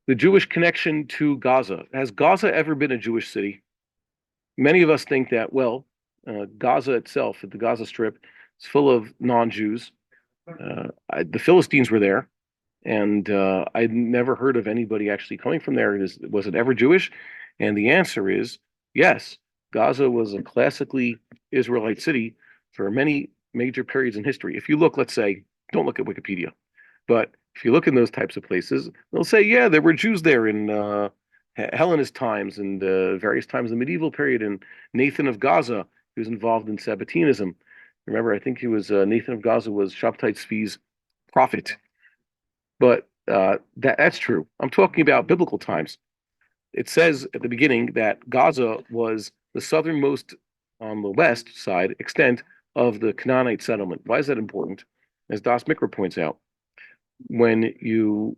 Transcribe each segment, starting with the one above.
The Jewish connection to Gaza. Has Gaza ever been a Jewish city? Many of us think that, well, Gaza itself, the Gaza Strip, is full of non-Jews. The Philistines were there, and I'd never heard of anybody actually coming from there. Was it ever Jewish? And the answer is yes. Gaza was a classically Israelite city for many major periods in history. If you look, let's say, don't look at Wikipedia, but if you look in those types of places, they'll say, yeah, there were Jews there in Hellenist times and various times in the medieval period. And Nathan of Gaza, who was involved in Sabbatianism. Remember, I think he was Nathan of Gaza was Shabtai Tzvi's prophet. But that's true. I'm talking about biblical times. It says at the beginning that Gaza was the southernmost on the west side extent of the Canaanite settlement. Why is that important? As Das Mikra points out, when you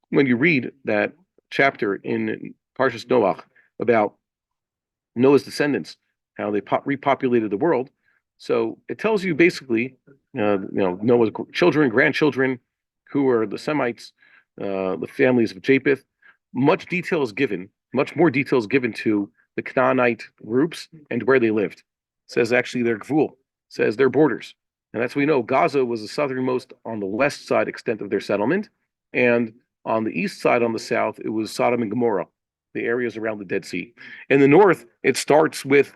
read that chapter in Parshas Noach about Noah's descendants, how they repopulated the world. So it tells you basically, Noah's children, grandchildren, who are the Semites, the families of Japheth. Much more detail is given to the Canaanite groups and where they lived. It says actually their gvul, says their borders. And that's we know Gaza was the southernmost on the west side extent of their settlement. And on the east side, on the south, it was Sodom and Gomorrah, the areas around the Dead Sea. In the north, it starts with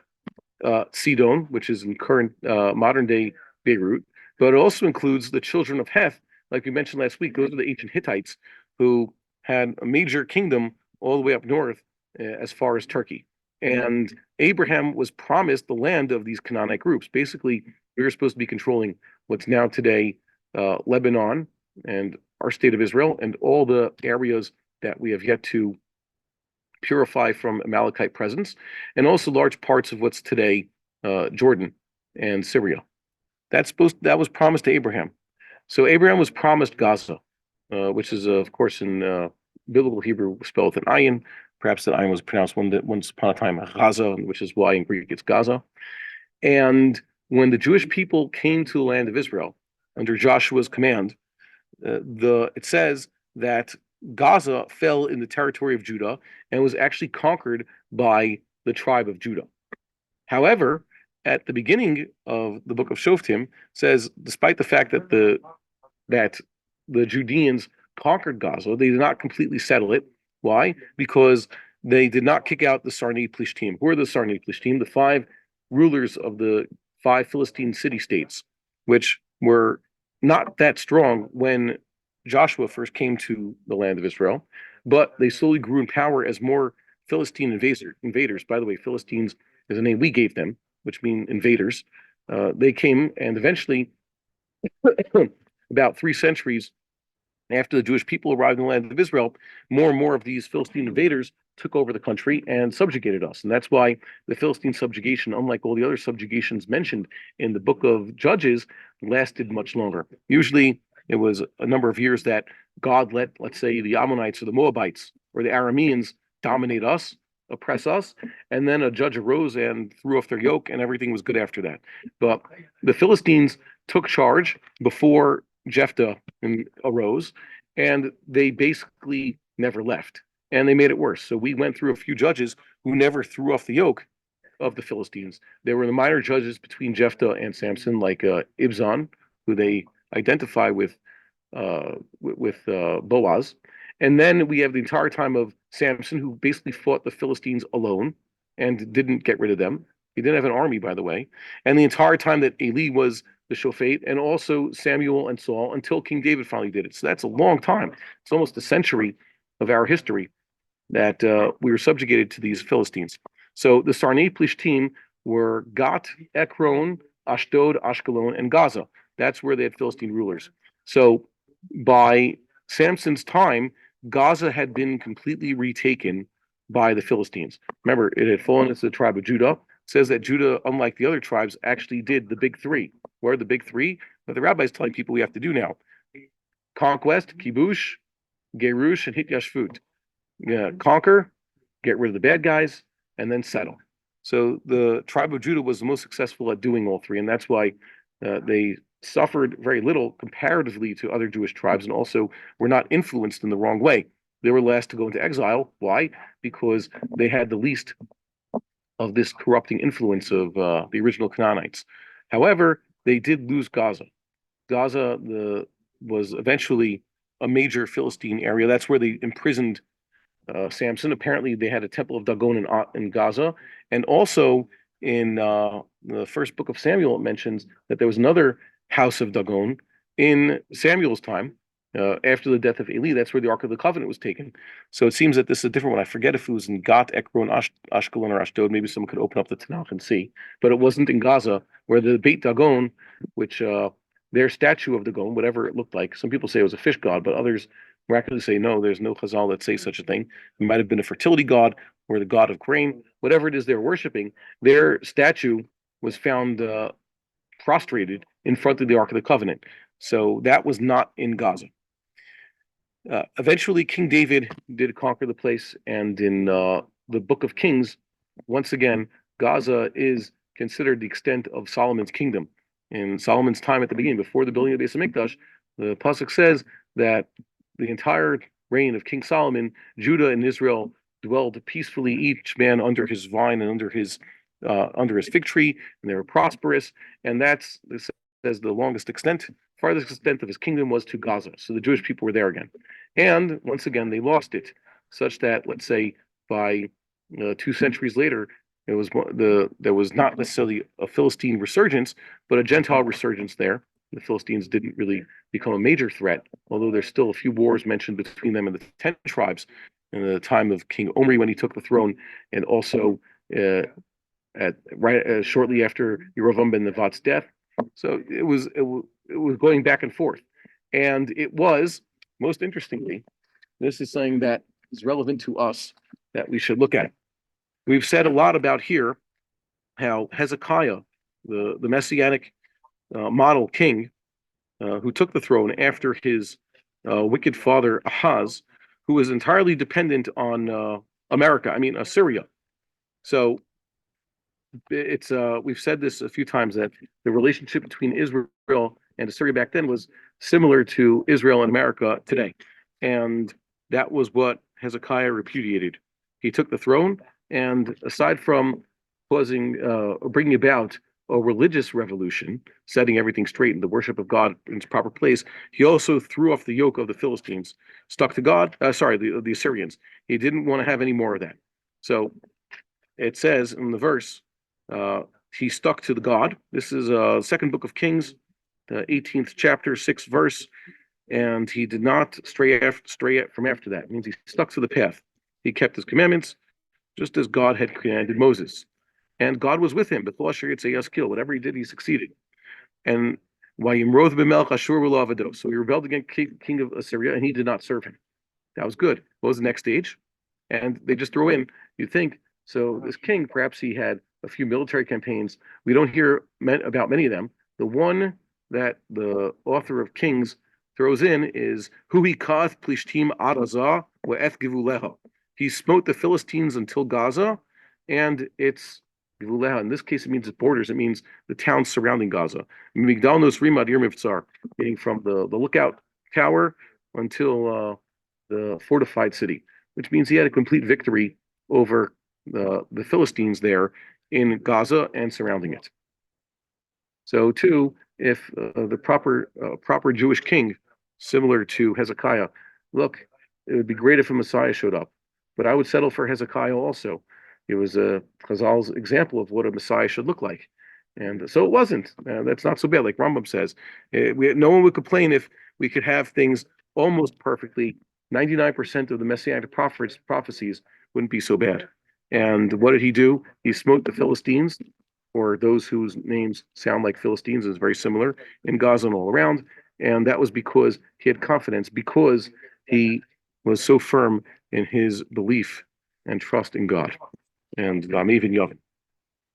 Sidon, which is in current modern day Beirut, but it also includes the children of Heth, like we mentioned last week. Those are the ancient Hittites who had a major kingdom all the way up north as far as Turkey. And Abraham was promised the land of these Canaanite groups. Basically, we were supposed to be controlling what's now today Lebanon and our state of Israel and all the areas that we have yet to purify from Amalekite presence, and also large parts of what's today Jordan and Syria. That was promised to Abraham. So Abraham was promised Gaza, which is of course in biblical Hebrew spelled with an ayin. Perhaps that ayin was pronounced once upon a time Gaza, which is why in Greek it's Gaza. And when the Jewish people came to the land of Israel under Joshua's command, it says that Gaza fell in the territory of Judah and was actually conquered by the tribe of Judah. However, at the beginning of the book of Shoftim says, despite the fact that the Judeans conquered Gaza, they did not completely settle it. Why? Because they did not kick out the Sarnei Plishtim. Who are the Sarnei Plishtim? The 5 rulers of the 5 Philistine city-states, which were not that strong when Joshua first came to the land of Israel, but they slowly grew in power as more Philistine invaders. By the way, Philistines is a name we gave them, which mean invaders. They came, and eventually, about 3 centuries after the Jewish people arrived in the land of Israel, more and more of these Philistine invaders took over the country and subjugated us. And that's why the Philistine subjugation, unlike all the other subjugations mentioned in the book of Judges, lasted much longer. Usually, it was a number of years that God let, let's say, the Ammonites or the Moabites or the Arameans dominate us, oppress us, and then a judge arose and threw off their yoke, and everything was good after that. But the Philistines took charge before Jephthah arose, and they basically never left, and they made it worse. So we went through a few judges who never threw off the yoke of the Philistines. There were the minor judges between Jephthah and Samson, like Ibzan, who they identify with Boaz, and then we have the entire time of Samson, who basically fought the Philistines alone and didn't get rid of them. He didn't have an army, by the way, and the entire time that Eli was the Shofet, and also Samuel and Saul, until King David finally did it. So that's a long time. It's almost a century of our history that we were subjugated to these Philistines. So the Sarnei Plishtim were Gat, Ekron, Ashdod, Ashkelon, and Gaza. That's where they had Philistine rulers. So by Samson's time, Gaza had been completely retaken by the Philistines. Remember, it had fallen into the tribe of Judah. It says that Judah, unlike the other tribes, actually did the big 3. What are the big 3? But the rabbi is telling people we have to do now: conquest, kibush, gerush, and hityashvut. Conquer, get rid of the bad guys, and then settle. So the tribe of Judah was the most successful at doing all 3, and that's why they suffered very little comparatively to other Jewish tribes, and also were not influenced in the wrong way. they were last to go into exile. Why? Because they had the least of this corrupting influence of the original Canaanites. However, they did lose Gaza. Gaza was eventually a major Philistine area. That's where they imprisoned Samson. Apparently, they had a temple of Dagon in Gaza, and also in the first book of Samuel, it mentions that there was another house of Dagon in Samuel's time. After the death of Eli, that's where the Ark of the Covenant was taken. So it seems that this is a different one. I forget if it was in Gat, Ekron, Ashkelon, or Ashdod. Maybe someone could open up the Tanakh and see. But it wasn't in Gaza, where the Beit Dagon, which their statue of Dagon, whatever it looked like, some people say it was a fish god, but others miraculously say no, there's no Chazal that say such a thing. It might have been a fertility god or the god of grain, whatever it is they're worshiping. Their statue was found prostrated in front of the Ark of the Covenant. So that was not in Gaza. Eventually, King David did conquer the place, and in the Book of Kings, once again, Gaza is considered the extent of Solomon's kingdom. In Solomon's time at the beginning, before the building of the Beis Hamikdash, the pasuk says that the entire reign of King Solomon, Judah and Israel dwelled peacefully, each man under his vine and under his fig tree, and they were prosperous. And that's, this says, the longest extent, farthest extent of his kingdom was to Gaza. So the Jewish people were there again. And once again, they lost it, such that, let's say, by 2 centuries later, there was not necessarily a Philistine resurgence, but a Gentile resurgence there. The Philistines didn't really become a major threat, although there's still a few wars mentioned between them and the 10 tribes in the time of King Omri when he took the throne, and also shortly after Yerovam ben Nevat's death. So it was going back and forth, and it was, most interestingly, this is something that is relevant to us that we should look at. We've said a lot about here how Hezekiah, the messianic model king, who took the throne after his wicked father Ahaz, who was entirely dependent on Assyria. So it's we've said this a few times, that the relationship between Israel and Assyria back then was similar to Israel and America today, and that was what Hezekiah repudiated. He took the throne, and aside from bringing about a religious revolution, setting everything straight in the worship of God in its proper place, he also threw off the yoke of the Philistines, stuck to God. The Assyrians. He didn't want to have any more of that. So it says in the verse, he stuck to the God. This is second book of Kings, the 18th chapter, 6th verse, and he did not stray from after that. It means he stuck to the path. He kept his commandments, just as God had commanded Moses. And God was with him. Whatever he did, he succeeded. And so he rebelled against king of Assyria, and he did not serve him. That was good. What was the next stage? And they just throw in, you think, so this king, perhaps he had a few military campaigns. We don't hear about many of them. The one that the author of Kings throws in is Hui kath plishtim adazah we'eth givuleha. He smote the Philistines until Gaza, and it's givuleha. In this case, it means its borders. It means the towns surrounding Gaza. Migdal nosrim ad mivtzar, meaning from the lookout tower until the fortified city, which means he had a complete victory over the Philistines there in Gaza and surrounding it. So too, if the proper Jewish king, similar to Hezekiah, look, it would be great if a Messiah showed up, but I would settle for Hezekiah also. It was Chazal's example of what a Messiah should look like. And so it wasn't. That's not so bad, like Rambam says. No one would complain if we could have things almost perfectly. 99% of the Messianic prophecies wouldn't be so bad. And what did he do? He smote the Philistines, or those whose names sound like Philistines, is very similar, in Gaza and all around. And that was because he had confidence, because he was so firm in his belief and trust in God. And even Yavin.